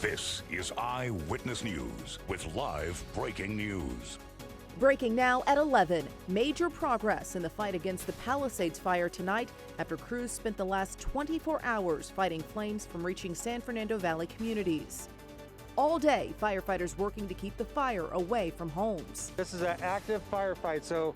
This is Eyewitness News with live breaking news. Breaking now at 11. Major progress in the fight against the Palisades fire tonight after crews spent the last 24 hours fighting flames from reaching San Fernando Valley communities. All day, firefighters working to keep the fire away from homes. This is an active firefight, so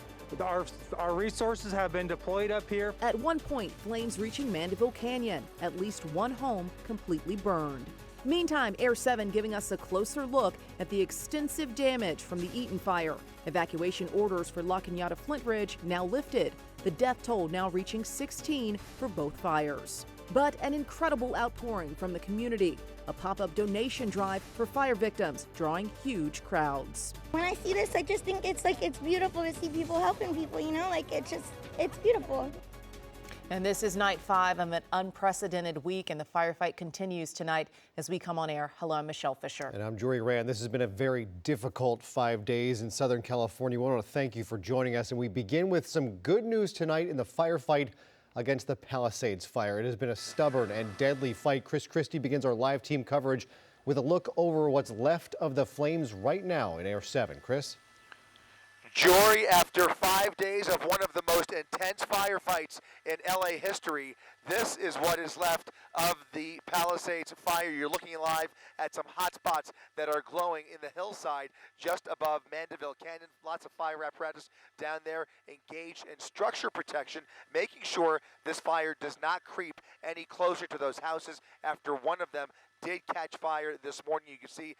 our resources have been deployed up here. At one point, flames reaching Mandeville Canyon. At least one home completely burned. Meantime, Air 7 giving us a closer look at the extensive damage from the Eaton fire. Evacuation orders for La Cañada Flint Ridge now lifted. The death toll now reaching 16 for both fires. But an incredible outpouring from the community. A pop-up donation drive for fire victims, drawing huge crowds. When I see this, I just think it's beautiful to see people helping people, it's beautiful. And this is night 5 of an unprecedented week, and the firefight continues tonight as we come on air. Hello, I'm Michelle Fisher. And I'm Jory Rand. This has been a very difficult 5 days in Southern California. We want to thank you for joining us, and we begin with some good news tonight in the firefight against the Palisades fire. It has been a stubborn and deadly fight. Chris Christie begins our live team coverage with a look over what's left of the flames right now in Air 7. Chris? Jory, after 5 days of one of the most intense firefights in LA history, this is what is left of the Palisades fire. You're looking live at some hot spots that are glowing in the hillside just above Mandeville Canyon. Lots of fire apparatus down there engaged in structure protection, making sure this fire does not creep any closer to those houses after one of them did catch fire this morning. You can see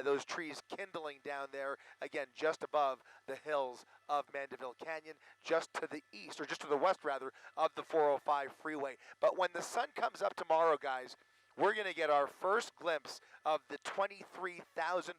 those trees kindling down there, again, just above the hills of Mandeville Canyon, just to the east, or just to the west, rather, of the 405 freeway. But when the sun comes up tomorrow, guys, we're going to get our first glimpse of the 23,000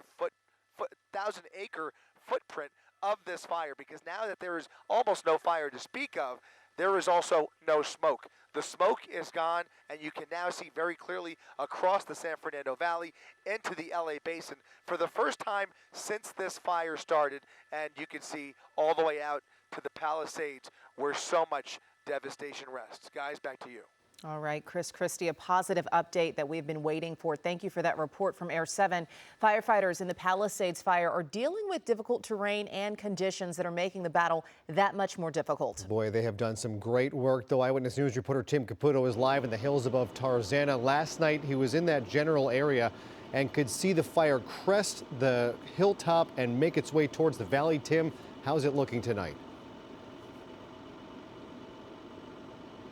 acre footprint of this fire, because now that there is almost no fire to speak of, there is also no smoke. The smoke is gone, and you can now see very clearly across the San Fernando Valley into the LA basin for the first time since this fire started, and you can see all the way out to the Palisades where so much devastation rests. Guys, back to you. All right, Chris Christie, a positive update that we've been waiting for. Thank you for that report from Air 7. Firefighters in the Palisades fire are dealing with difficult terrain and conditions that are making the battle that much more difficult. Boy, they have done some great work, though. Eyewitness News reporter Tim Caputo is live in the hills above Tarzana. Last night, he was in that general area and could see the fire crest the hilltop and make its way towards the valley. Tim, how's it looking tonight?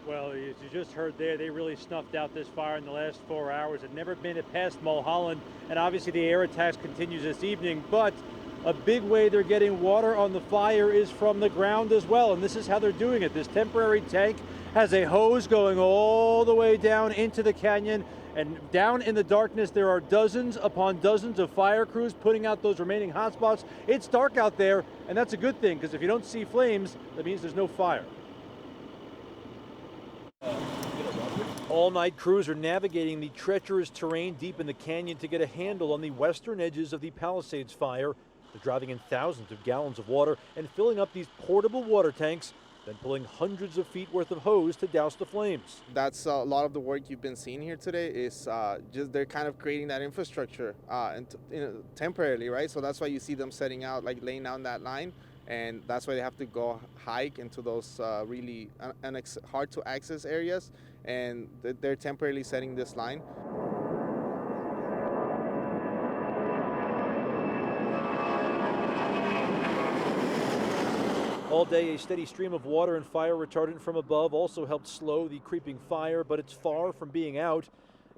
Well, as you just heard there, they really snuffed out this fire in the last 4 hours. It never made it past Mulholland, and obviously the air attacks continues this evening. But a big way they're getting water on the fire is from the ground as well, and this is how they're doing it. This temporary tank has a hose going all the way down into the canyon, and down in the darkness there are dozens upon dozens of fire crews putting out those remaining hot spots. It's dark out there, and that's a good thing, because if you don't see flames, that means there's no fire. All night, crews are navigating the treacherous terrain deep in the canyon to get a handle on the western edges of the Palisades fire. They're driving in thousands of gallons of water and filling up these portable water tanks, then pulling hundreds of feet worth of hose to douse the flames. That's a lot of the work you've been seeing here today is just they're kind of creating that infrastructure temporarily, right? So that's why you see them setting out, like laying down that line. And that's why they have to go hike into those really hard to access areas, and they're temporarily setting this line. All day, a steady stream of water and fire retardant from above also helped slow the creeping fire, but it's far from being out.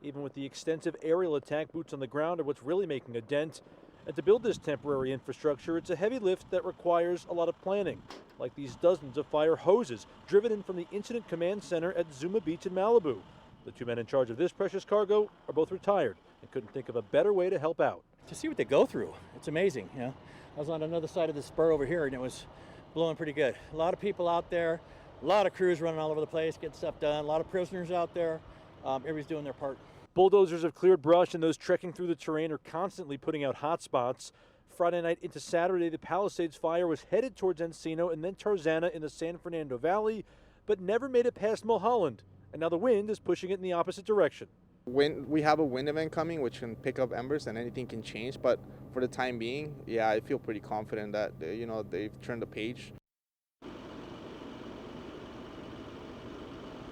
Even with the extensive aerial attack, boots on the ground are what's really making a dent. And to build this temporary infrastructure, it's a heavy lift that requires a lot of planning, like these dozens of fire hoses driven in from the Incident Command Center at Zuma Beach in Malibu. The two men in charge of this precious cargo are both retired and couldn't think of a better way to help out. To see what they go through, it's amazing. I was on another side of the spur over here, and it was blowing pretty good. A lot of people out there, a lot of crews running all over the place, getting stuff done, a lot of prisoners out there. Everybody's doing their part. Bulldozers have cleared brush, and those trekking through the terrain are constantly putting out hot spots. Friday night into Saturday, the Palisades fire was headed towards Encino and then Tarzana in the San Fernando Valley, but never made it past Mulholland. And now the wind is pushing it in the opposite direction. When we have a wind event coming, which can pick up embers and anything can change, but for the time being, yeah, I feel pretty confident that, they've turned the page.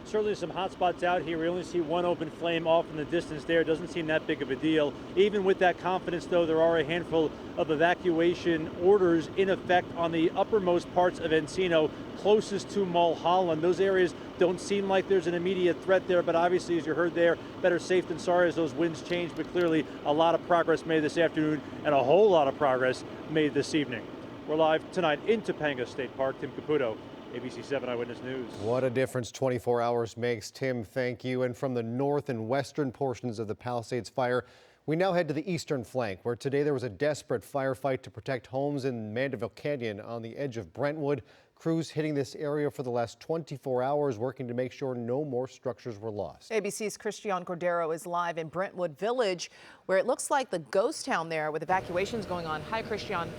Certainly some hot spots out here. We only see one open flame off in the distance there. Doesn't seem that big of a deal. Even with that confidence, though, there are a handful of evacuation orders in effect on the uppermost parts of Encino, closest to Mulholland. Those areas don't seem like there's an immediate threat there, but obviously, as you heard there, better safe than sorry as those winds change. But clearly, a lot of progress made this afternoon and a whole lot of progress made this evening. We're live tonight in Topanga State Park. Tim Caputo, ABC 7 Eyewitness News. What a difference 24 hours makes. Tim, thank you. And from the north and western portions of the Palisades fire, we now head to the eastern flank, where today there was a desperate firefight to protect homes in Mandeville Canyon on the edge of Brentwood. Crews hitting this area for the last 24 hours, working to make sure no more structures were lost. ABC's Christian Cordero is live in Brentwood Village, where it looks like the ghost town there with evacuations going on. Hi, Christian.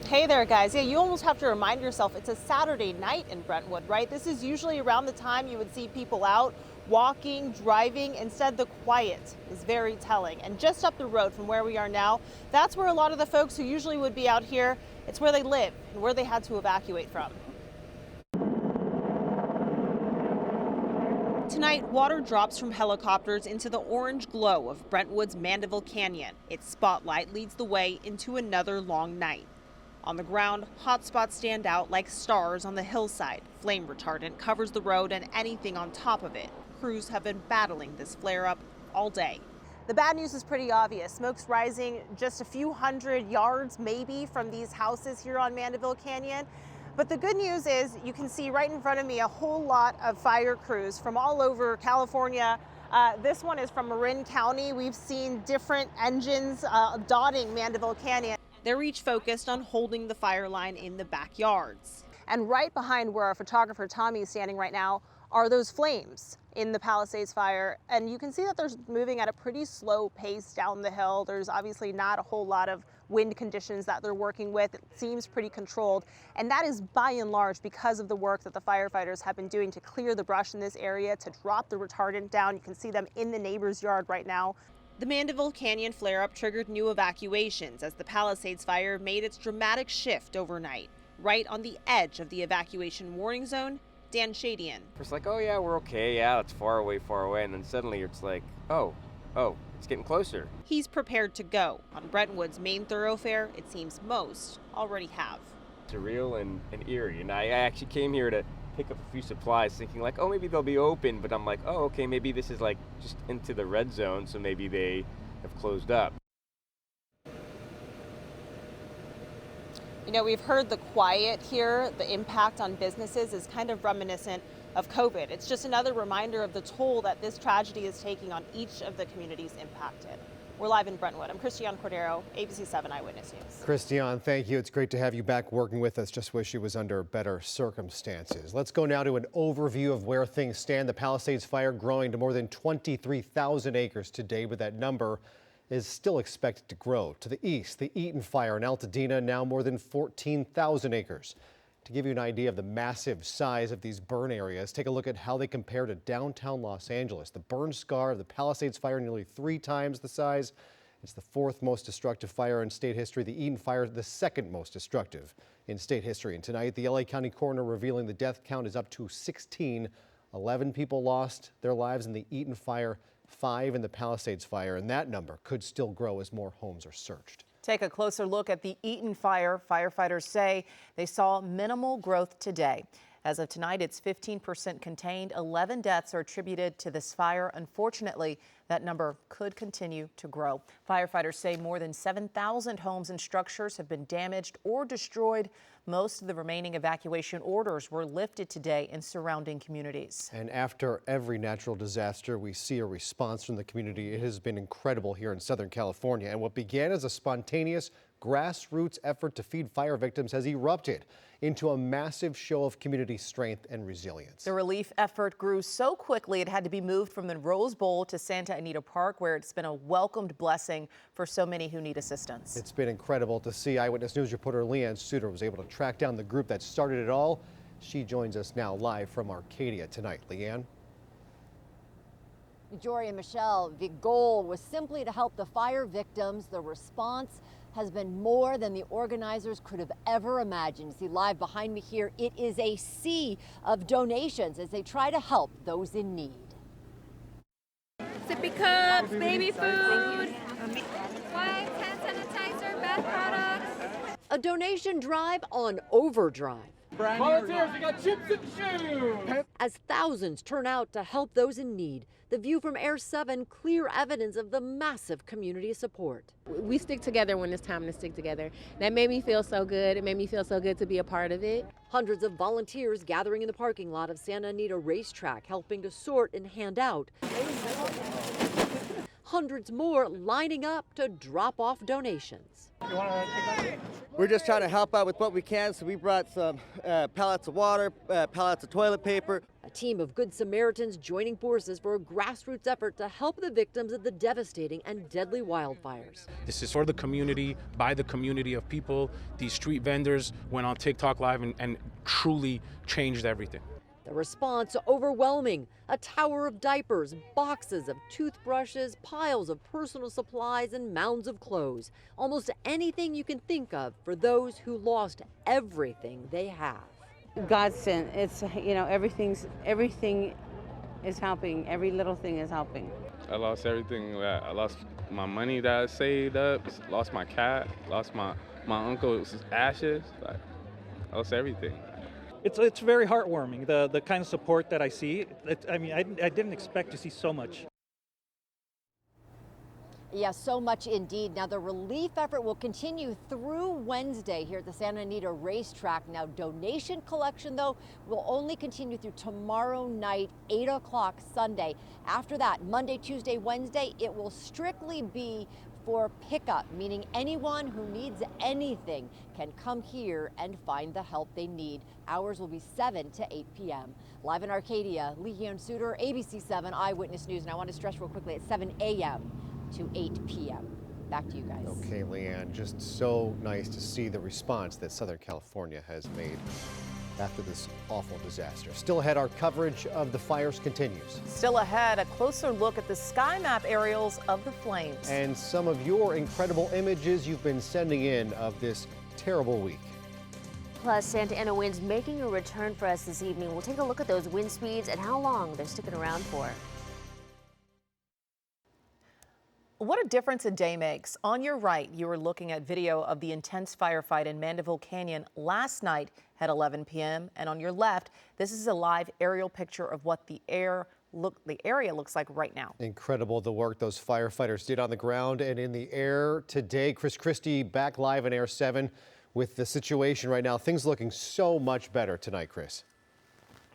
Hey there, guys. Yeah, you almost have to remind yourself it's a Saturday night in Brentwood, right? This is usually around the time you would see people out walking, driving. Instead, the quiet is very telling. And just up the road from where we are now, that's where a lot of the folks who usually would be out here, it's where they live and where they had to evacuate from. Tonight, water drops from helicopters into the orange glow of Brentwood's Mandeville Canyon. Its spotlight leads the way into another long night. On the ground, hotspots stand out like stars on the hillside. Flame retardant covers the road and anything on top of it. Crews have been battling this flare-up all day. The bad news is pretty obvious. Smoke's rising just a few hundred yards maybe from these houses here on Mandeville Canyon. But the good news is you can see right in front of me a whole lot of fire crews from all over California. This one is from Marin County. We've seen different engines dotting Mandeville Canyon. They're each focused on holding the fire line in the backyards. And right behind where our photographer Tommy is standing right now are those flames in the Palisades fire. And you can see that they're moving at a pretty slow pace down the hill. There's obviously not a whole lot of wind conditions that they're working with. It seems pretty controlled. And that is by and large because of the work that the firefighters have been doing to clear the brush in this area, to drop the retardant down. You can see them in the neighbor's yard right now. The Mandeville Canyon flare-up triggered new evacuations as the Palisades fire made its dramatic shift overnight. Right on the edge of the evacuation warning zone, Dan Shadian. It's like, oh yeah, we're okay, yeah, it's far away, and then suddenly it's like, oh, it's getting closer. He's prepared to go. On Brentwood's main thoroughfare, it seems most already have. Surreal and eerie, and I actually came here to pick up a few supplies thinking like, oh, maybe they'll be open, but I'm like, oh, okay, maybe this is like just into the red zone, so maybe they have closed up. You know, we've heard the quiet here, the impact on businesses is kind of reminiscent of COVID. It's just another reminder of the toll that this tragedy is taking on each of the communities impacted. We're live in Brentwood. I'm Christian Cordero, ABC 7 Eyewitness News. Christian, thank you. It's great to have you back working with us. Just wish it was under better circumstances. Let's go now to an overview of where things stand. The Palisades fire growing to more than 23,000 acres today, but that number is still expected to grow. To the east, the Eaton fire in Altadena, now more than 14,000 acres. To give you an idea of the massive size of these burn areas, take a look at how they compare to downtown Los Angeles. The burn scar of the Palisades fire nearly 3 times the size. It's the 4th most destructive fire in state history. The Eaton fire, the 2nd most destructive in state history. And tonight, the LA County coroner revealing the death count is up to 16. 11 people lost their lives in the Eaton fire, 5 in the Palisades fire, and that number could still grow as more homes are searched. Take a closer look at the Eaton fire. Firefighters say they saw minimal growth today. As of tonight, it's 15% contained. 11 deaths are attributed to this fire. Unfortunately, that number could continue to grow. Firefighters say more than 7,000 homes and structures have been damaged or destroyed. Most of the remaining evacuation orders were lifted today in surrounding communities. And after every natural disaster, we see a response from the community. It has been incredible here in Southern California. And what began as a spontaneous grassroots effort to feed fire victims has erupted into a massive show of community strength and resilience. The relief effort grew so quickly it had to be moved from the Rose Bowl to Santa Anita Park, where it's been a welcomed blessing for so many who need assistance. It's been incredible to see. Eyewitness News reporter Leanne Suter was able to track down the group that started it all. She joins us now live from Arcadia tonight. Leanne? Jory and Michelle, the goal was simply to help the fire victims. The response has been more than the organizers could have ever imagined. See, live behind me here, it is a sea of donations as they try to help those in need. Sippy cups, baby food, wipes, hand sanitizer, bath products. A donation drive on overdrive. Volunteers, we got chips and shoes! As thousands turn out to help those in need, the view from Air 7, clear evidence of the massive community support. We stick together when it's time to stick together. That made me feel so good. It made me feel so good to be a part of it. Hundreds of volunteers gathering in the parking lot of Santa Anita Racetrack, helping to sort and hand out. Hundreds more lining up to drop off donations. We're just trying to help out with what we can, so we brought some pallets of water, pallets of toilet paper. A team of Good Samaritans joining forces for a grassroots effort to help the victims of the devastating and deadly wildfires. This is for the community, by the community of people. These street vendors went on TikTok Live and truly changed everything. The response overwhelming. A tower of diapers, boxes of toothbrushes, piles of personal supplies, and mounds of clothes. Almost anything you can think of for those who lost everything they have. Godsend. It's, you know, everything is helping. Every little thing is helping. I lost everything. I lost my money that I saved up, lost my cat, lost my uncle's ashes. I lost everything. It's very heartwarming, the kind of support that I see. I didn't expect to see so much. Yes, so much indeed. Now, the relief effort will continue through Wednesday here at the Santa Anita Racetrack. Now, donation collection, though, will only continue through tomorrow night, 8 o'clock Sunday. After that, Monday, Tuesday, Wednesday, it will strictly be for pickup, meaning anyone who needs anything can come here and find the help they need. Hours will be 7 to 8 p.m. Live in Arcadia, Leon Suter, ABC 7 Eyewitness News. And I want to stress real quickly, it's 7 a.m. to 8 p.m. Back to you guys. Okay, Leanne, just so nice to see the response that Southern California has made after this awful disaster. Still ahead, our coverage of the fires continues. Still ahead, a closer look at the sky map aerials of the flames. And some of your incredible images you've been sending in of this terrible week. Plus, Santa Ana winds making a return for us this evening. We'll take a look at those wind speeds and how long they're sticking around for. What a difference a day makes. On your right, you are looking at video of the intense firefight in Mandeville Canyon last night at 11 p.m. And on your left, this is a live aerial picture of what the area looks like right now. Incredible the work those firefighters did on the ground and in the air today. Chris Christie back live in Air 7 with the situation right now. Things looking so much better tonight, Chris.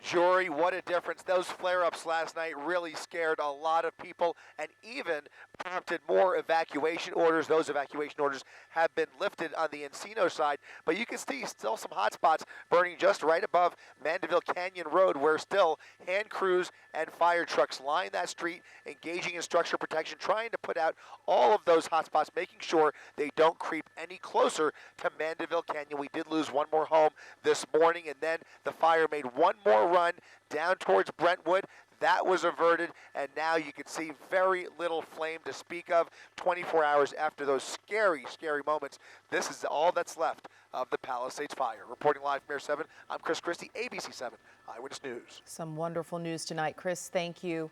Jory, what a difference. Those flare-ups last night really scared a lot of people and even prompted more evacuation orders. Those evacuation orders have been lifted on the Encino side, but you can see still some hot spots burning just right above Mandeville Canyon Road, where still hand crews and fire trucks line that street, engaging in structure protection, trying to put out all of those hot spots, making sure they don't creep any closer to Mandeville Canyon. We did lose one more home this morning, and then the fire made one more run down towards Brentwood. That was averted, and now you can see very little flame to speak of 24 hours after those scary, scary moments. This is all that's left of the Palisades fire. Reporting live from Air 7, I'm Chris Christie, ABC 7 Eyewitness News. Some wonderful news tonight. Chris, thank you.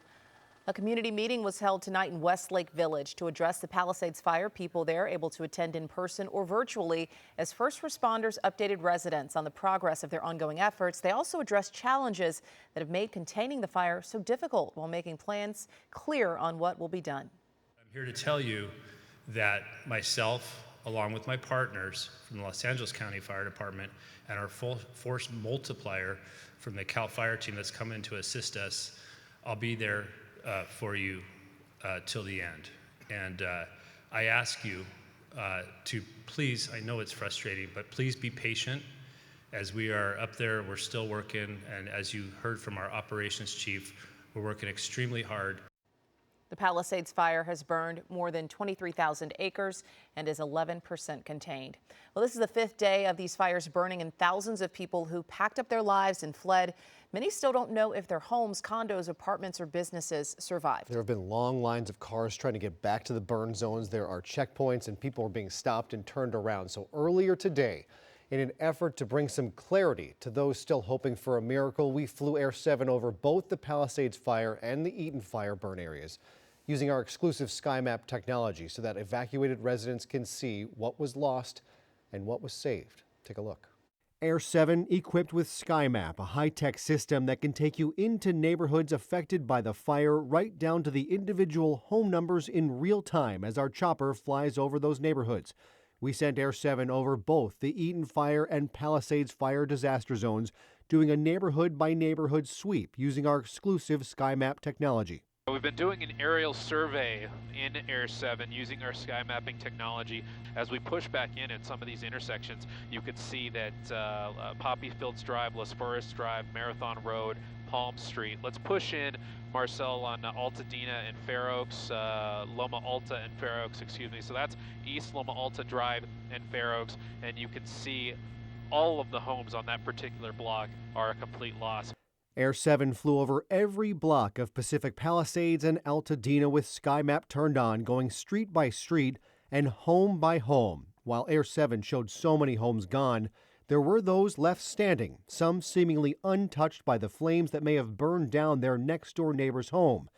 A community meeting was held tonight in Westlake Village to address the Palisades fire. People there able to attend in person or virtually as first responders updated residents on the progress of their ongoing efforts. They also addressed challenges that have made containing the fire so difficult while making plans clear on what will be done. I'm here to tell you that myself, along with my partners from the Los Angeles County Fire Department and our full force multiplier from the CAL FIRE team that's come in to assist us, I'll be there for you till the end. And I ask you to please, I know it's frustrating, but please be patient as we are up there. We're still working, and as you heard from our operations chief, we're working extremely hard. The Palisades fire has burned more than 23,000 acres and is 11% contained. Well, this is the 5th day of these fires burning, and thousands of people who packed up their lives and fled. Many still don't know if their homes, condos, apartments, or businesses survived. There have been long lines of cars trying to get back to the burn zones. There are checkpoints and people are being stopped and turned around. So earlier today, in an effort to bring some clarity to those still hoping for a miracle, we flew Air 7 over both the Palisades fire and the Eaton fire burn areas, using our exclusive SkyMap technology so that evacuated residents can see what was lost and what was saved. Take a look. Air 7 equipped with SkyMap, a high-tech system that can take you into neighborhoods affected by the fire, right down to the individual home numbers in real time as our chopper flies over those neighborhoods. We sent Air 7 over both the Eaton fire and Palisades fire disaster zones, doing a neighborhood-by-neighborhood sweep using our exclusive SkyMap technology. We've been doing an aerial survey in Air 7 using our sky mapping technology. As we push back in at some of these intersections, you could see that Poppy Fields Drive, Las Flores Drive, Marathon Road, Palm Street. Let's push in, Marcel, on Altadena and Fair Oaks, Loma Alta and Fair Oaks, excuse me. So that's East Loma Alta Drive and Fair Oaks, and you can see all of the homes on that particular block are a complete loss. Air 7 flew over every block of Pacific Palisades and Altadena with SkyMap turned on, going street by street and home by home. While Air 7 showed so many homes gone, there were those left standing, some seemingly untouched by the flames that may have burned down their next-door neighbor's home.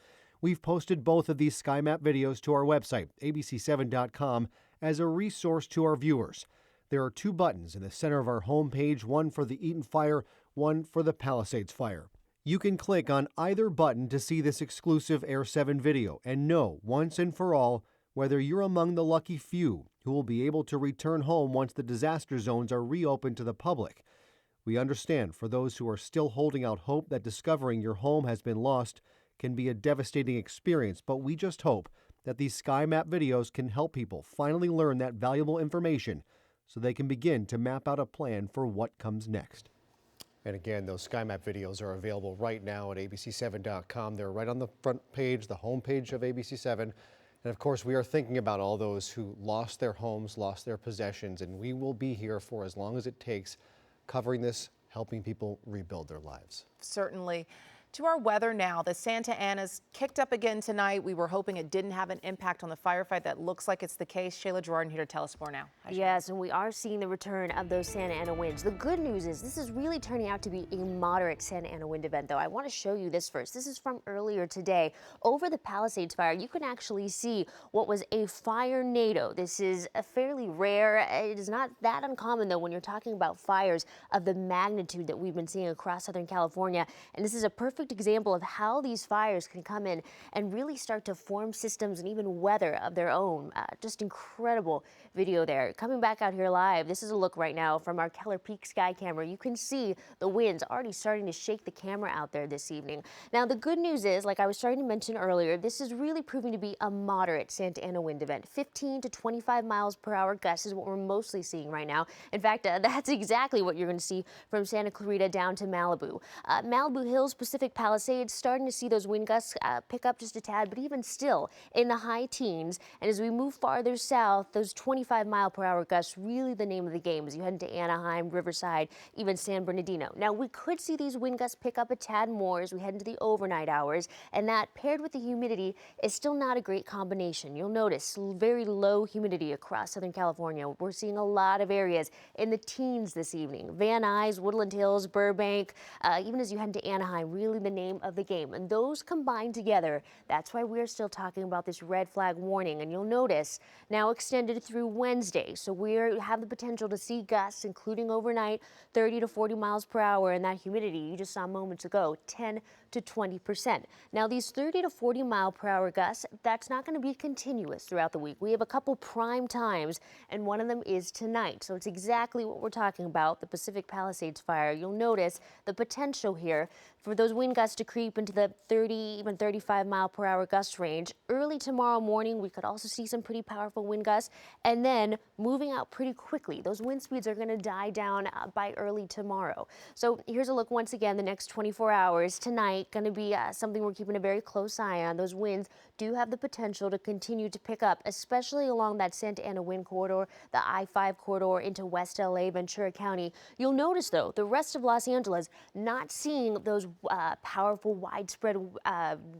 We've posted both of these SkyMap videos to our website, abc7.com, as a resource to our viewers. There are 2 buttons in the center of our homepage, one for the Eaton fire, one for the Palisades fire. You can click on either button to see this exclusive Air 7 video and know once and for all whether you're among the lucky few who will be able to return home once the disaster zones are reopened to the public. We understand for those who are still holding out hope that discovering your home has been lost can be a devastating experience, but we just hope that these SkyMap videos can help people finally learn that valuable information so they can begin to map out a plan for what comes next. And again, those SkyMap videos are available right now at abc7.com. They're right on the front page, the homepage of ABC7. And of course, we are thinking about all those who lost their homes, lost their possessions, and we will be here for as long as it takes, covering this, helping people rebuild their lives. Certainly. To our weather now, the Santa Ana's kicked up again tonight. We were hoping it didn't have an impact on the firefight. That looks like it's the case. Shayla Gerard here to tell us more now. Yes, and we are seeing the return of those Santa Ana winds. The good news is this is really turning out to be a moderate Santa Ana wind event, though. I want to show you this first. This is from earlier today. Over the Palisades fire, you can actually see what was a firenado. This is a fairly rare. It is not that uncommon, though, when you're talking about fires of the magnitude that we've been seeing across Southern California. And this is a perfect example of how these fires can come in and really start to form systems and even weather of their own. Just incredible video there. Coming back out here live, this is a look right now from our Keller Peak sky camera. You can see the winds already starting to shake the camera out there this evening. Now, the good news is, like I was starting to mention earlier, this is really proving to be a moderate Santa Ana wind event. 15 to 25 miles per hour gusts is what we're mostly seeing right now. In fact, that's exactly what you're going to see from Santa Clarita down to Malibu. Malibu Hills, Pacific Palisades, starting to see those wind gusts pick up just a tad, but even still in the high teens. And as we move farther south, those 25-mile-per-hour gusts really the name of the game as you head into Anaheim, Riverside, even San Bernardino. Now, we could see these wind gusts pick up a tad more as we head into the overnight hours, and that paired with the humidity is still not a great combination. You'll notice very low humidity across Southern California. We're seeing a lot of areas in the teens this evening. Van Nuys, Woodland Hills, Burbank, even as you head into Anaheim, really the name of the game. And those combined together, that's why we're still talking about this red flag warning. And you'll notice now extended through Wednesday. So we have the potential to see gusts, including overnight, 30 to 40 miles per hour, and that humidity you just saw moments ago, 10 to 20%. Now, these 30 to 40 mile per hour gusts, that's not going to be continuous throughout the week. We have a couple prime times, and one of them is tonight. So it's exactly what we're talking about, the Pacific Palisades fire. You'll notice the potential here for those wind gusts to creep into the 30, even 35 mile per hour gust range. Early tomorrow morning, we could also see some pretty powerful wind gusts, and then moving out pretty quickly. Those wind speeds are going to die down by early tomorrow. So here's a look once again the next 24 hours. Tonight, tonight going to be something we're keeping a very close eye on. Those winds do have the potential to continue to pick up, especially along that Santa Ana wind corridor, the I-5 corridor into West LA, Ventura County. You'll notice, though, the rest of Los Angeles not seeing those powerful, widespread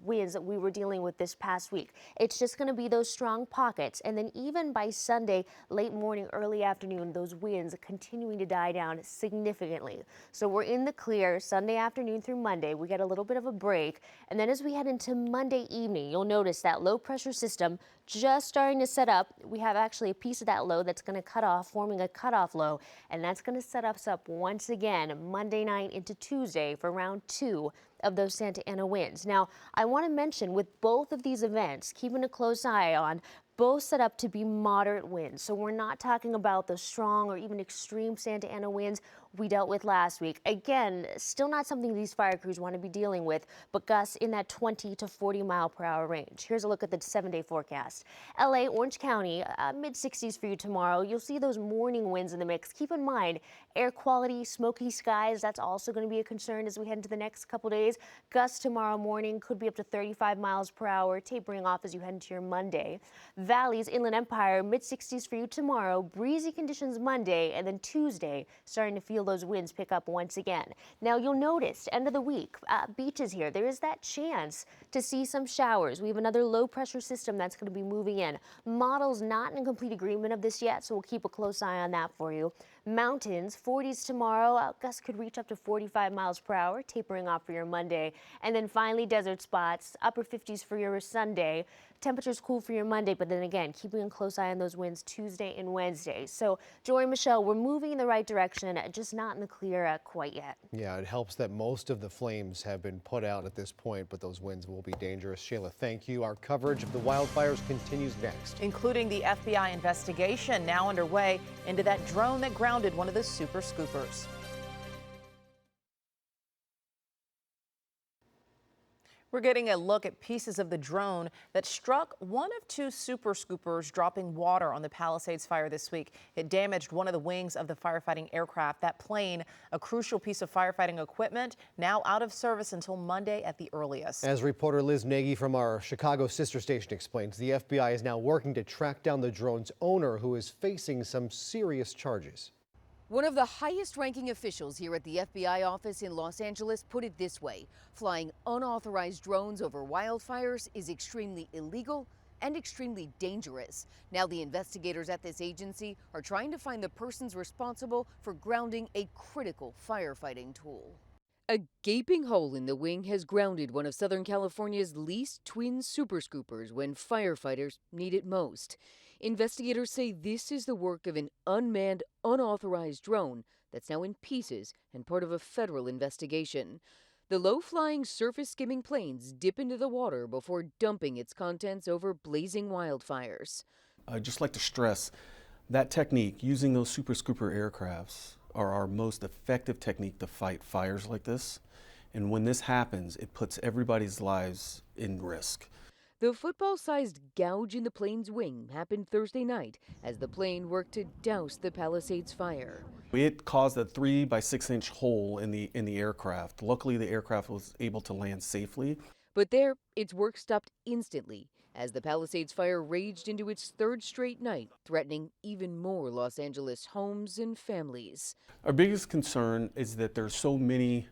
winds that we were dealing with this past week. It's just going to be those strong pockets. And then even by Sunday, late morning, early afternoon, those winds continuing to die down significantly. So we're in the clear Sunday afternoon through Monday. We get a little bit of a break. And then as we head into Monday evening, you'll notice that low pressure system just starting to set up. We have actually a piece of that low that's going to cut off, forming a cutoff low, and that's going to set us up once again Monday night into Tuesday for round 2 of those Santa Ana winds. Now, I want to mention with both of these events, keeping a close eye on, both set up to be moderate winds. So we're not talking about the strong or even extreme Santa Ana winds we dealt with last week. Again, still not something these fire crews want to be dealing with, but gusts in that 20 to 40 mile per hour range. Here's a look at the 7-day forecast. LA, Orange County, mid 60s for you tomorrow. You'll see those morning winds in the mix. Keep in mind, air quality, smoky skies, that's also going to be a concern as we head into the next couple days. Gusts tomorrow morning could be up to 35 miles per hour, tapering off as you head into your Monday. Valleys, Inland Empire, mid 60s for you tomorrow. Breezy conditions Monday, and then Tuesday, starting to feel those winds pick up once again. Now you'll notice, end of the week, beaches here, there is that chance to see some showers. We have another low pressure system that's going to be moving in. Models not in complete agreement of this yet, so we'll keep a close eye on that for you. Mountains, 40s tomorrow. Gusts could reach up to 45 miles per hour, tapering off for your Monday. And then finally, desert spots, upper 50s for your Sunday. Temperatures cool for your Monday, but then again, keeping a close eye on those winds Tuesday and Wednesday. So, Joy and Michelle, we're moving in the right direction, just not in the clear quite yet. Yeah, it helps that most of the flames have been put out at this point, but those winds will be dangerous. Shayla, thank you. Our coverage of the wildfires continues next. Including the FBI investigation now underway into that drone that grounded one of the super scoopers. We're getting a look at pieces of the drone that struck one of 2 super scoopers dropping water on the Palisades fire this week. It damaged one of the wings of the firefighting aircraft. That plane, a crucial piece of firefighting equipment, now out of service until Monday at the earliest. As reporter Liz Nagy from our Chicago sister station explains, the FBI is now working to track down the drone's owner, who is facing some serious charges. One of the highest-ranking officials here at the FBI office in Los Angeles put it this way: flying unauthorized drones over wildfires is extremely illegal and extremely dangerous. Now the investigators at this agency are trying to find the persons responsible for grounding a critical firefighting tool. A gaping hole in the wing has grounded one of Southern California's least twin super scoopers when firefighters need it most. Investigators say this is the work of an unmanned, unauthorized drone that's now in pieces and part of a federal investigation. The low-flying, surface-skimming planes dip into the water before dumping its contents over blazing wildfires. I'd just like to stress that technique, using those super scooper aircrafts, are our most effective technique to fight fires like this. And when this happens, it puts everybody's lives in risk. The football-sized gouge in the plane's wing happened Thursday night as the plane worked to douse the Palisades fire. It caused a 3 by 6 inch hole in the aircraft. Luckily, the aircraft was able to land safely. But there, its work stopped instantly as the Palisades fire raged into its 3rd straight night, threatening even more Los Angeles homes and families. Our biggest concern is that there's so many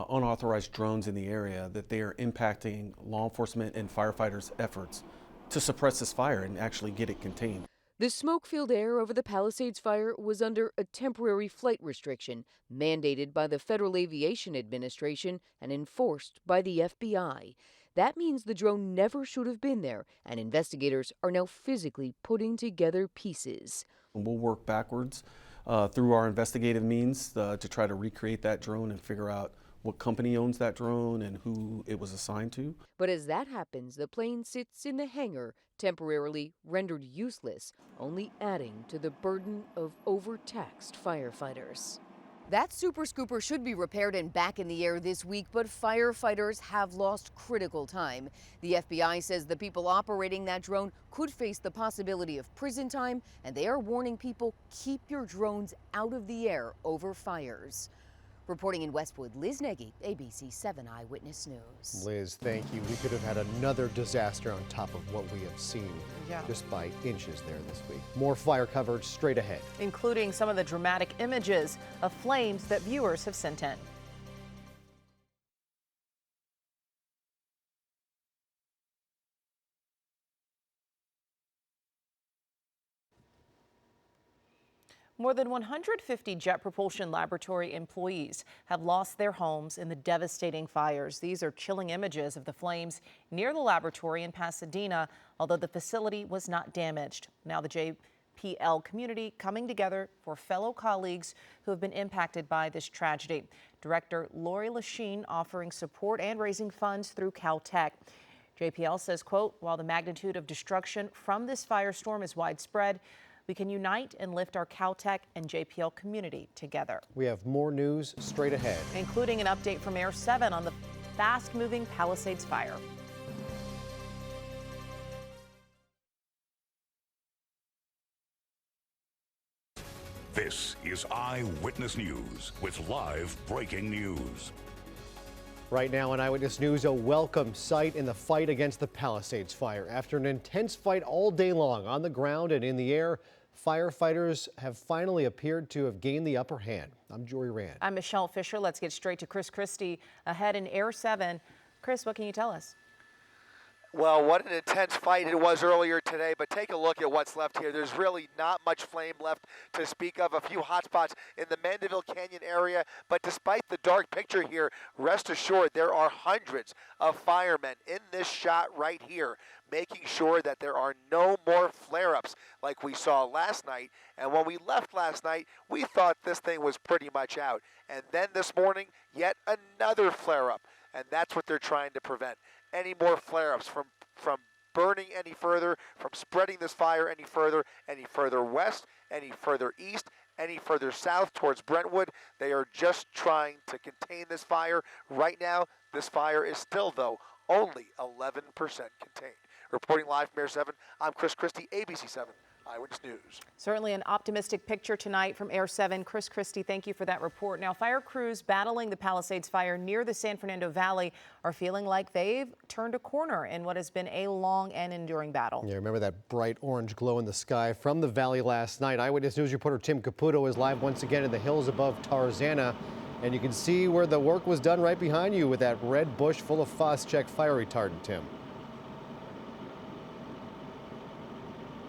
unauthorized drones in the area that they are impacting law enforcement and firefighters' efforts to suppress this fire and actually get it contained. The smoke-filled air over the Palisades fire was under a temporary flight restriction mandated by the Federal Aviation Administration and enforced by the FBI. That means the drone never should have been there, and investigators are now physically putting together pieces. We'll work backwards through our investigative means to try to recreate that drone and figure out what company owns that drone and who it was assigned to. But as that happens, the plane sits in the hangar, temporarily rendered useless, only adding to the burden of overtaxed firefighters. That super scooper should be repaired and back in the air this week, but firefighters have lost critical time. The FBI says the people operating that drone could face the possibility of prison time, and they are warning people, keep your drones out of the air over fires. Reporting in Westwood, Liz Nagy, ABC 7 Eyewitness News. Liz, thank you. We could have had another disaster on top of what we have seen just by inches there this week. More fire coverage straight ahead, including some of the dramatic images of flames that viewers have sent in. More than 150 Jet Propulsion Laboratory employees have lost their homes in the devastating fires. These are chilling images of the flames near the laboratory in Pasadena, although the facility was not damaged. Now the JPL community coming together for fellow colleagues who have been impacted by this tragedy. Director Lori Lachine offering support and raising funds through Caltech. JPL says, quote, while the magnitude of destruction from this firestorm is widespread, we can unite and lift our Caltech and JPL community together. we have more news straight ahead. Including an update from Air 7 on the fast-moving Palisades fire. This is Eyewitness News with live breaking news. Right now on Eyewitness News, a welcome sight in the fight against the Palisades fire. After an intense fight all day long on the ground and in the air, firefighters have finally appeared to have gained the upper hand. I'm Jory Rand. I'm Michelle Fisher. Let's get straight to Chris Christie ahead in Air 7. Chris, what can you tell us? Well, what an intense fight it was earlier today, but take a look at what's left here. There's really not much flame left to speak of. A few hot spots in the Mandeville Canyon area, but despite the dark picture here, rest assured there are hundreds of firemen in this shot right here, making sure that there are no more flare-ups like we saw last night. And when we left last night, we thought this thing was pretty much out. And then this morning, yet another flare-up, and that's what they're trying to prevent. Any more flare-ups from burning any further, from spreading this fire any further west, any further east, any further south towards Brentwood. They are just trying to contain this fire. Right now, this fire is still, though, only 11% contained. Reporting live from Air 7, I'm Chris Christie, ABC 7 Eyewitness News. Certainly an optimistic picture tonight from Air 7. Chris Christie, thank you for that report. Now, fire crews battling the Palisades fire near the San Fernando Valley are feeling like they've turned a corner in what has been a long and enduring battle. Yeah, remember that bright orange glow in the sky from the valley last night. Eyewitness News reporter Tim Caputo is live once again in the hills above Tarzana. And you can see where the work was done right behind you with that red bush full of Phos-Chek fire retardant, Tim.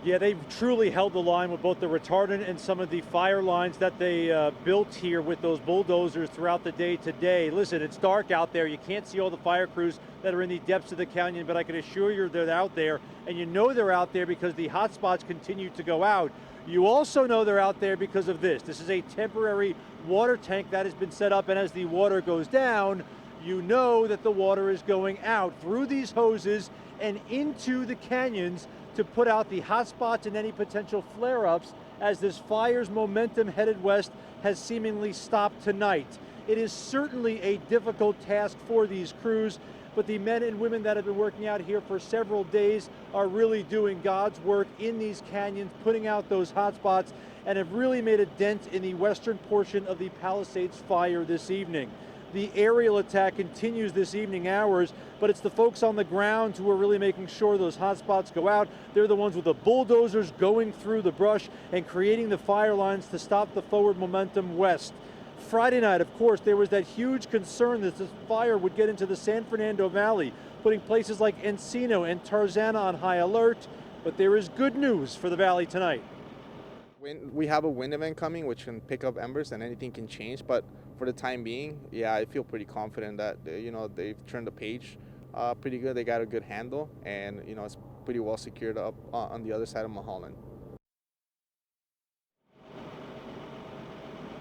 Yeah, they've truly held the line with both the retardant and some of the fire lines that they built here with those bulldozers throughout the day today. Listen, it's dark out there. You can't see all the fire crews that are in the depths of the canyon, but I can assure you they're out there. And you know they're out there because the hot spots continue to go out. You also know they're out there because of this. This is a temporary water tank that has been set up, and as the water goes down, you know that the water is going out through these hoses and into the canyons to put out the hot spots and any potential flare-ups as this fire's momentum headed west has seemingly stopped tonight. It is certainly a difficult task for these crews, but the men and women that have been working out here for several days are really doing God's work in these canyons, putting out those hot spots, and have really made a dent in the western portion of the Palisades fire this evening. The aerial attack continues this evening hours, but it's the folks on the ground who are really making sure those hot spots go out. They're the ones with the bulldozers going through the brush and creating the fire lines to stop the forward momentum west. Friday night, of course, there was that huge concern that this fire would get into the San Fernando Valley, putting places like Encino and Tarzana on high alert, but there is good news for the valley tonight. We have a wind event coming which can pick up embers and anything can change, but for the time being, yeah, I feel pretty confident that they've turned the page pretty good. They got a good handle, and it's pretty well secured up on the other side of Mulholland.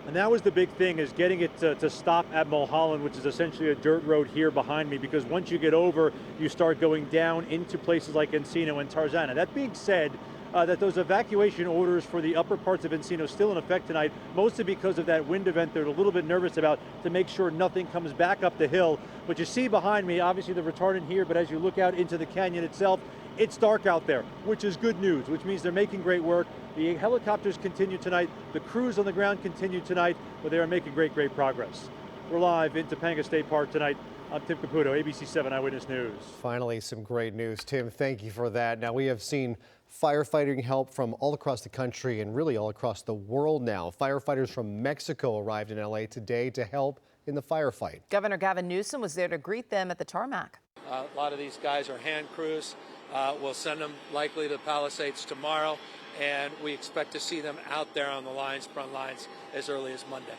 And that was the big thing, is getting it to stop at Mulholland, which is essentially a dirt road here behind me, because once you get over, you start going down into places like Encino and Tarzana. That being said, that those evacuation orders for the upper parts of Encino still in effect tonight, mostly because of that wind event they're a little bit nervous about, to make sure nothing comes back up the hill. But you see behind me, obviously the retardant here, but as you look out into the canyon itself, it's dark out there, which is good news, which means they're making great work. The helicopters continue tonight, the crews on the ground continue tonight, but they are making great progress. We're live in Topanga State Park tonight. I'm Tim Caputo, ABC 7 Eyewitness News. Finally, some great news, Tim. Thank you for that. Now, we have seen firefighting help from all across the country and really all across the world now. Firefighters from Mexico arrived in LA today to help in the firefight. Governor Gavin Newsom was there to greet them at the tarmac. A lot of these guys are hand crews. We'll send them likely to the Palisades tomorrow, and we expect to see them out there on the lines, front lines, as early as Monday.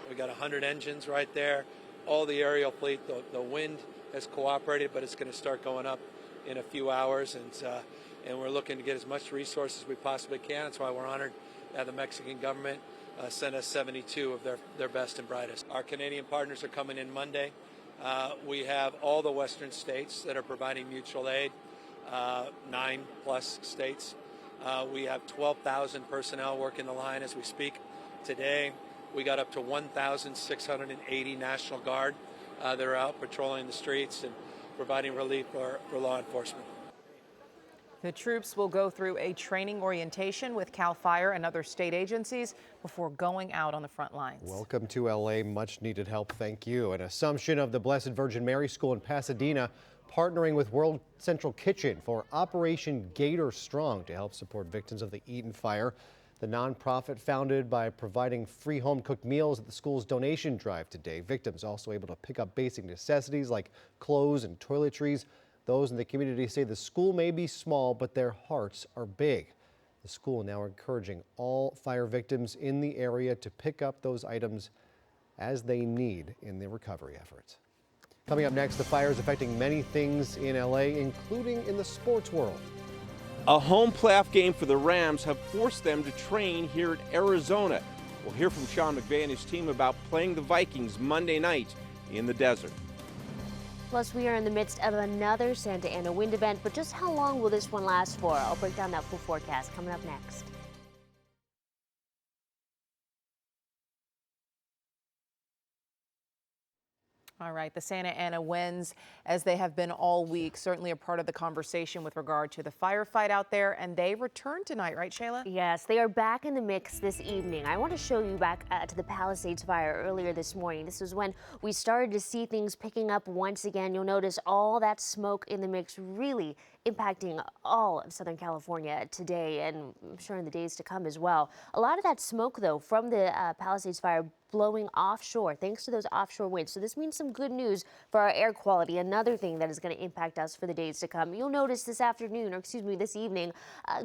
We got 100 engines right there. All the aerial fleet, the wind has cooperated, but it's going to start going up in a few hours, and we're looking to get as much resources as we possibly can. That's why we're honored to have the Mexican government send us 72 of their best and brightest. Our Canadian partners are coming in Monday. We have all the western states that are providing mutual aid, 9+ states. We have 12,000 personnel working the line as we speak today. We got up to 1,680 National Guard that are out patrolling the streets and providing relief for law enforcement. The troops will go through a training orientation with CAL FIRE and other state agencies before going out on the front lines. Welcome to LA. Much needed help. Thank you. An Assumption of the Blessed Virgin Mary School in Pasadena partnering with World Central Kitchen for Operation Gator Strong to help support victims of the Eaton fire. The nonprofit founded by providing free home-cooked meals at the school's donation drive today. Victims also able to pick up basic necessities like clothes and toiletries. Those in the community say the school may be small, but their hearts are big. The school now encouraging all fire victims in the area to pick up those items as they need in their recovery efforts. Coming up next, the fires affecting many things in LA, including in the sports world. A home playoff game for the Rams have forced them to train here at Arizona. We'll hear from Sean McVay and his team about playing the Vikings Monday night in the desert. Plus, we are in the midst of another Santa Ana wind event, but just how long will this one last for? I'll break down that full forecast coming up next. All right, the Santa Ana winds, as they have been all week, certainly a part of the conversation with regard to the firefight out there, and they return tonight, right, Shayla? Yes, they are back in the mix this evening. I want to show you back to the Palisades fire earlier this morning. This is when we started to see things picking up once again. You'll notice all that smoke in the mix really impacting all of Southern California today, and I'm sure in the days to come as well. A lot of that smoke, though, from the Palisades fire blowing offshore thanks to those offshore winds. So this means some good news for our air quality. Another thing that is going to impact us for the days to come. You'll notice this afternoon, or excuse me, this evening,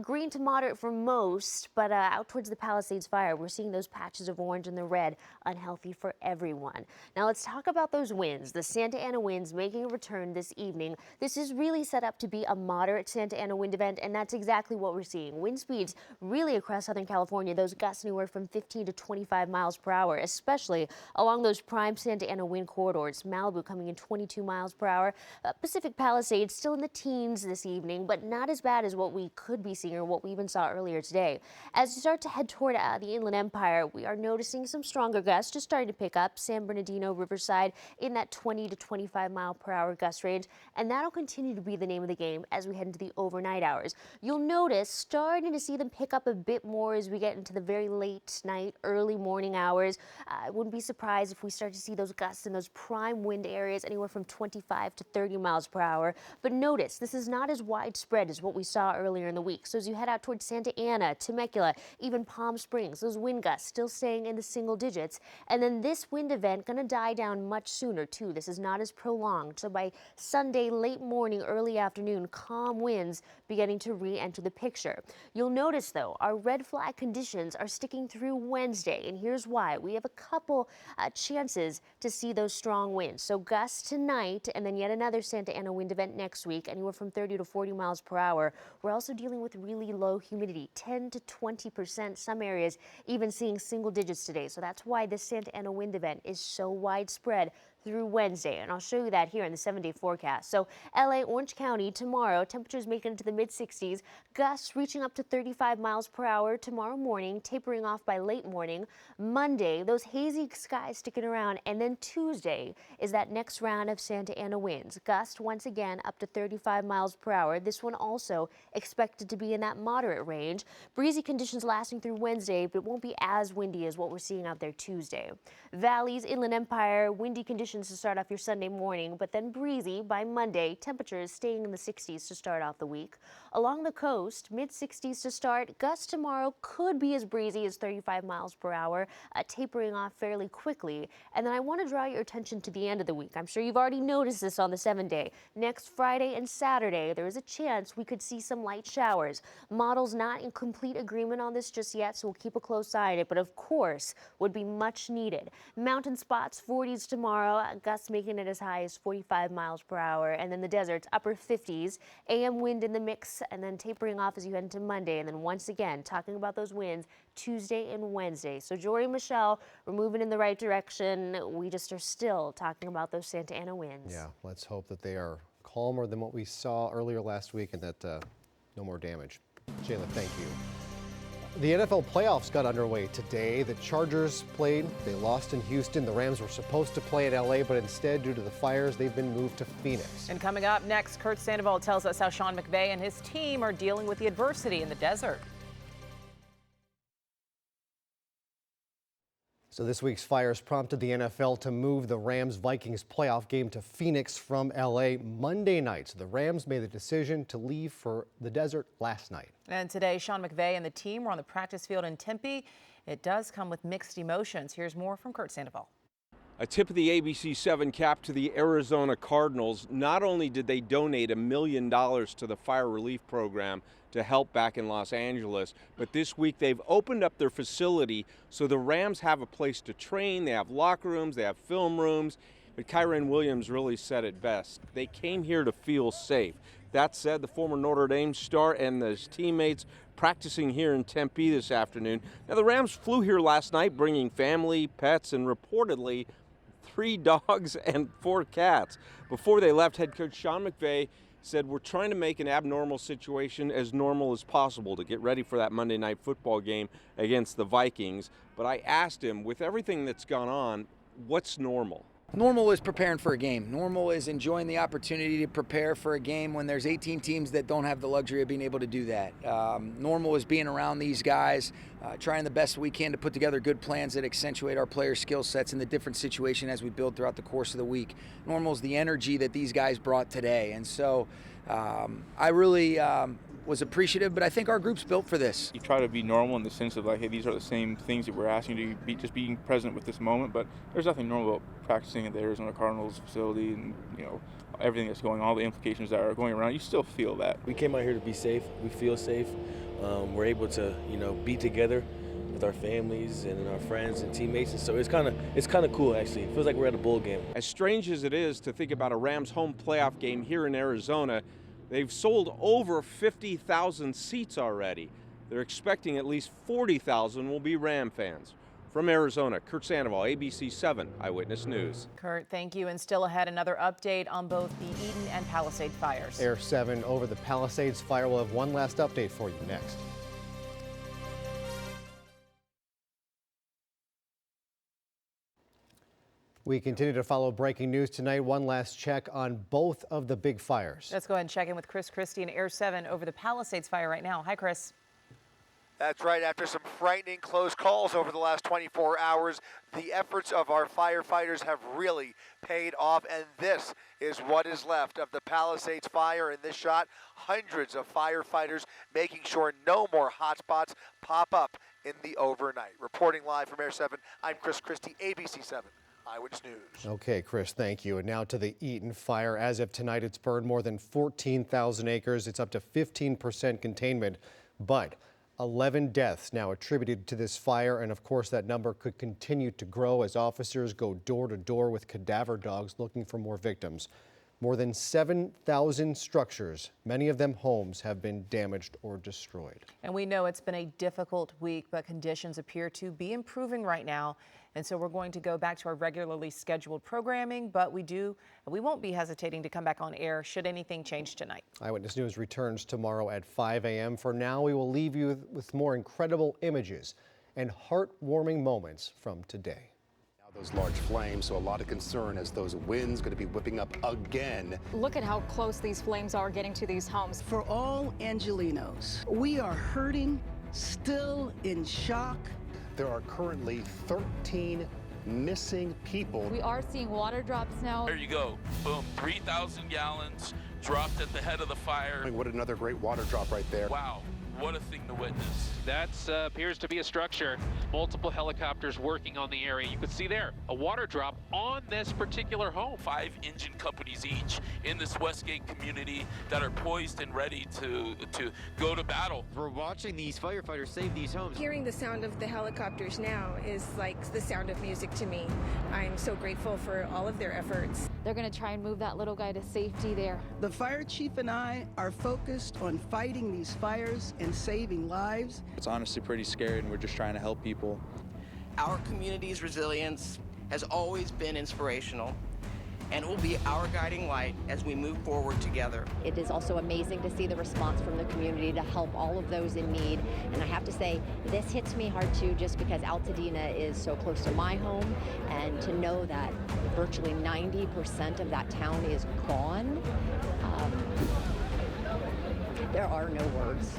green to moderate for most, but out towards the Palisades fire, we're seeing those patches of orange and the red, unhealthy for everyone. Now let's talk about those winds. The Santa Ana winds making a return this evening. This is really set up to be a moderate Santa Ana wind event, and that's exactly what we're seeing. Wind speeds really across Southern California, those gusts anywhere from 15 to 25 miles per hour, especially along those prime Santa Ana wind corridors. Malibu coming in 22 miles per hour. Pacific Palisades still in the teens this evening, but not as bad as what we could be seeing or what we even saw earlier today. As we start to head toward the Inland Empire, we are noticing some stronger gusts just starting to pick up. San Bernardino, Riverside in that 20 to 25 mile per hour gust range, and that'll continue to be the name of the game as we head into the overnight hours. You'll notice starting to see them pick up a bit more as we get into the very late night, early morning hours. I wouldn't be surprised if we start to see those gusts in those prime wind areas anywhere from 25 to 30 miles per hour. But notice, this is not as widespread as what we saw earlier in the week. So as you head out towards Santa Ana, Temecula, even Palm Springs, those wind gusts still staying in the single digits. And then this wind event going to die down much sooner too. This is not as prolonged. So by Sunday, late morning, early afternoon, calm winds beginning to re-enter the picture. You'll notice though, our red flag conditions are sticking through Wednesday. And here's why. We have a couple chances to see those strong winds. So gusts tonight, and then yet another Santa Ana wind event next week, anywhere from 30 to 40 miles per hour. We're also dealing with really low humidity, 10 to 20%. Some areas even seeing single digits today. So that's why this Santa Ana wind event is so widespread through Wednesday, and I'll show you that here in the 7-day forecast. So LA, Orange County, tomorrow, temperatures making it to the mid-60s, gusts reaching up to 35 miles per hour tomorrow morning, tapering off by late morning. Monday, those hazy skies sticking around, and then Tuesday is that next round of Santa Ana winds. Gusts once again up to 35 miles per hour. This one also expected to be in that moderate range. Breezy conditions lasting through Wednesday, but it won't be as windy as what we're seeing out there Tuesday. Valleys, Inland Empire, windy conditions to start off your Sunday morning, but then breezy by Monday. Temperatures staying in the 60s to start off the week. Along the coast, mid-60s to start. Gusts tomorrow could be as breezy as 35 miles per hour, tapering off fairly quickly. And then I want to draw your attention to the end of the week. I'm sure you've already noticed this on the 7-day. Next Friday and Saturday, there is a chance we could see some light showers. Models not in complete agreement on this just yet, so we'll keep a close eye on it, but of course would be much needed. Mountain spots, 40s tomorrow. Gusts making it as high as 45 miles per hour, and then the deserts, upper 50s, AM wind in the mix, and then tapering off as you head into Monday, and then once again, talking about those winds Tuesday and Wednesday. So Jory and Michelle, we're moving in the right direction. We just are still talking about those Santa Ana winds. Yeah, let's hope that they are calmer than what we saw earlier last week and that no more damage. Shayla, thank you. The NFL playoffs got underway today. The Chargers played. They lost in Houston. The Rams were supposed to play in LA, but instead, due to the fires, they've been moved to Phoenix. And coming up next, Kurt Sandoval tells us how Sean McVay and his team are dealing with the adversity in the desert. So this week's fires prompted the NFL to move the Rams-Vikings playoff game to Phoenix from LA Monday night. So the Rams made the decision to leave for the desert last night. And today, Sean McVay and the team were on the practice field in Tempe. It does come with mixed emotions. Here's more from Kurt Sandoval. A tip of the ABC 7 cap to the Arizona Cardinals. Not only did they donate $1 million to the fire relief program to help back in Los Angeles, but this week they've opened up their facility so the Rams have a place to train. They have locker rooms, they have film rooms, but Kyren Williams really said it best. They came here to feel safe. That said, the former Notre Dame star and his teammates practicing here in Tempe this afternoon. Now, the Rams flew here last night bringing family, pets, and reportedly 3 dogs and 4 cats. Before they left, head coach Sean McVay said, "We're trying to make an abnormal situation as normal as possible to get ready for that Monday night football game against the Vikings." But I asked him, with everything that's gone on, what's normal? Normal is preparing for a game. Normal is enjoying the opportunity to prepare for a game when there's 18 teams that don't have the luxury of being able to do that. Normal is being around these guys, trying the best we can to put together good plans that accentuate our players' skill sets in the different situation as we build throughout the course of the week. Normal is the energy that these guys brought today. And so I really was appreciative, but I think our group's built for this. You try to be normal in the sense of like, hey, these are the same things that we're asking you to be, just being present with this moment, but there's nothing normal about practicing at the Arizona Cardinals facility and, you know, everything that's going on, all the implications that are going around. You still feel that. We came out here to be safe. We feel safe. We're able to, you know, be together with our families and our friends and teammates, and so it's kind of cool actually. It feels like we're at a bowl game. As strange as it is to think about a Rams home playoff game here in Arizona, they've sold over 50,000 seats already. They're expecting at least 40,000 will be Ram fans. From Arizona, Kurt Sandoval, ABC 7 Eyewitness News. Kurt, thank you. And still ahead, another update on both the Eaton and Palisade fires. Air 7 over the Palisades fire. We'll have one last update for you next. We continue to follow breaking news tonight. One last check on both of the big fires. Let's go ahead and check in with Chris Christie in Air 7 over the Palisades fire right now. Hi, Chris. That's right. After some frightening close calls over the last 24 hours, the efforts of our firefighters have really paid off, and this is what is left of the Palisades fire. In this shot, hundreds of firefighters making sure no more hotspots pop up in the overnight. Reporting live from Air 7, I'm Chris Christie, ABC 7 Eyewitness News. Okay, Chris, thank you. And now to the Eaton fire. As of tonight, it's burned more than 14,000 acres. It's up to 15% containment, but 11 deaths now attributed to this fire, and of course that number could continue to grow as officers go door to door with cadaver dogs looking for more victims. More than 7,000 structures, many of them homes, have been damaged or destroyed. And we know it's been a difficult week, but conditions appear to be improving right now. And so we're going to go back to our regularly scheduled programming, but we won't be hesitating to come back on air should anything change tonight. Eyewitness News returns tomorrow at 5 a.m. For now, we will leave you with more incredible images and heartwarming moments from today. Those large flames, so a lot of concern as those winds going to be whipping up again. Look at how close these flames are getting to these homes. For all Angelinos, we are hurting, still in shock. There are currently 13 missing people. We are seeing water drops now. There you go. Boom. 3,000 gallons dropped at the head of the fire. What another great water drop right there. Wow. What a thing to witness. That appears to be a structure. Multiple helicopters working on the area. You can see there a water drop on this particular home. 5 engine companies each in this Westgate community that are poised and ready to go to battle. We're watching these firefighters save these homes. Hearing the sound of the helicopters now is like the sound of music to me. I'm so grateful for all of their efforts. They're going to try and move that little guy to safety there. The fire chief and I are focused on fighting these fires and saving lives. It's honestly pretty scary, and we're just trying to help people. Our community's resilience has always been inspirational and will be our guiding light as we move forward together. It is also amazing to see the response from the community to help all of those in need. And I have to say, this hits me hard too, just because Altadena is so close to my home, and to know that virtually 90% of that town is gone. There are no words.